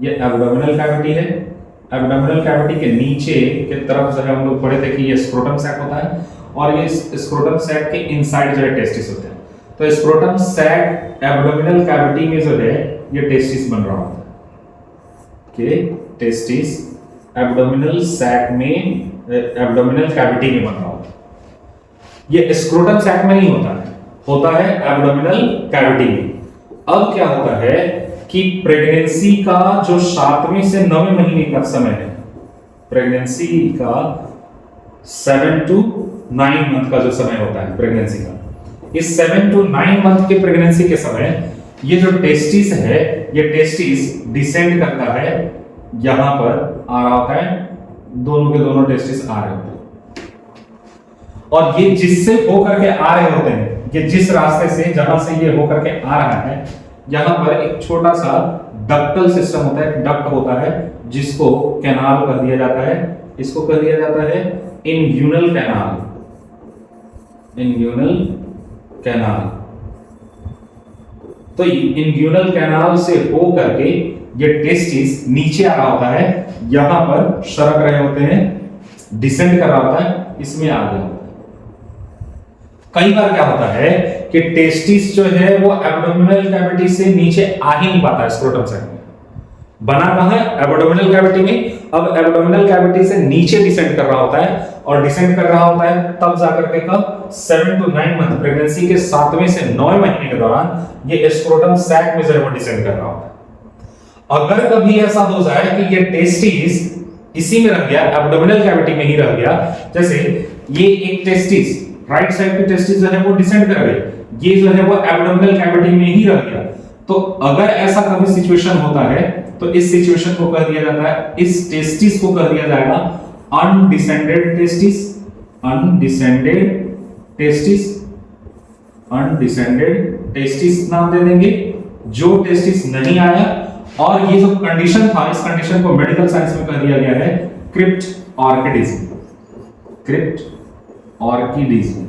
ये abdominal cavity है। Abdominal cavity के नीचे की तरफ जो है हम लोग पढ़े थे कि ये स्क्रोटम सैक होता है, और ये स्क्रोटम सैक के इनसाइड जो है टेस्टिस होते हैं। तो स्क्रोटम सैक एब्डोमिनल कैविटी में जो है ये टेस्टिस बन रहा होता है कि टेस्टिस एब्डोमिनल सैक में, एब्डोमिनल कैविटी में बन रहा होता है। ये स्क्रोटम सैक में नहीं होता है एब्डोमिनल कैविटी में। अब क्या होता है कि प्रेगनेंसी का जो 7वें से 9वें महीने का समय है, प्रेगनेंसी का 7 to 9 मंथ का जो समय होता है प्रेगनेंसी का, इस 7 to 9 मंथ के प्रेगनेंसी के समय ये जो टेस्टिस है, ये टेस्टिस डिसेंड करता है, यहां पर आ रहा होता है, दोनों के दोनों टेस्टिस आ रहे होते हैं, और ये जिससे होकर के आ रहे होते हैं, ये जिस रास्ते से, जहां से ये होकर के आ रहा है, यहां पर एक छोटा सा डक्टल सिस्टम होता है, डक्ट होता है, जिसको कैनाल कह दिया जाता है। इसको कह दिया जाता है इन्ग्यूनल कैनाल, इन्ग्यूनल कैनाल। तो इन्ग्यूनल कैनाल से होकर के ये टेस्टिस नीचे आ रहा होता है, यहां पर सरक रहे होते हैं, डिसेंड कर रहा होता है, इसमें आ गया होता है। कई बार क्या होता है कि टेस्टिस जो है वो एब्डोमिनल कैविटी से नीचे आ ही नहीं पाता है स्क्रोटम सैक में। बना कहां है? एब्डोमिनल कैविटी में। अब एब्डोमिनल कैविटी से नीचे डिसेंड कर रहा होता है, और डिसेंड कर रहा होता है तब जाकर के कब? 7 to 9 मंथ, प्रेगनेंसी के 7वें से 9वें महीने के दौरान ये स्क्रोटम सैक में जो है वो डिसेंड कर रहा होता है। अगर कभी ऐसा हो जाए कि ये टेस्टिस इसी में रह गया, एब्डोमिनल कैविटी में ही रह गया, जैसे ये एक टेस्टिस, राइट साइड की टेस्टिस जो है वो डिसेंड कर गई, ये जो है वो एब्डोमिनल कैविटी में ही रह गया, तो अगर ऐसा कभी सिचुएशन होता है तो इस सिचुएशन को कह दिया जाता है, इस टेस्टिस को कह दिया जाएगा undescended testis, undescended testis, undescended testis नाम दे देंगे, जो टेस्टिस नहीं आया। और ये जो कंडीशन था, इस कंडीशन को मेडिकल साइंस में कह दिया गया है क्रिप्ट ऑर्किडिज्म, क्रिप्ट ऑर्किडिज्म।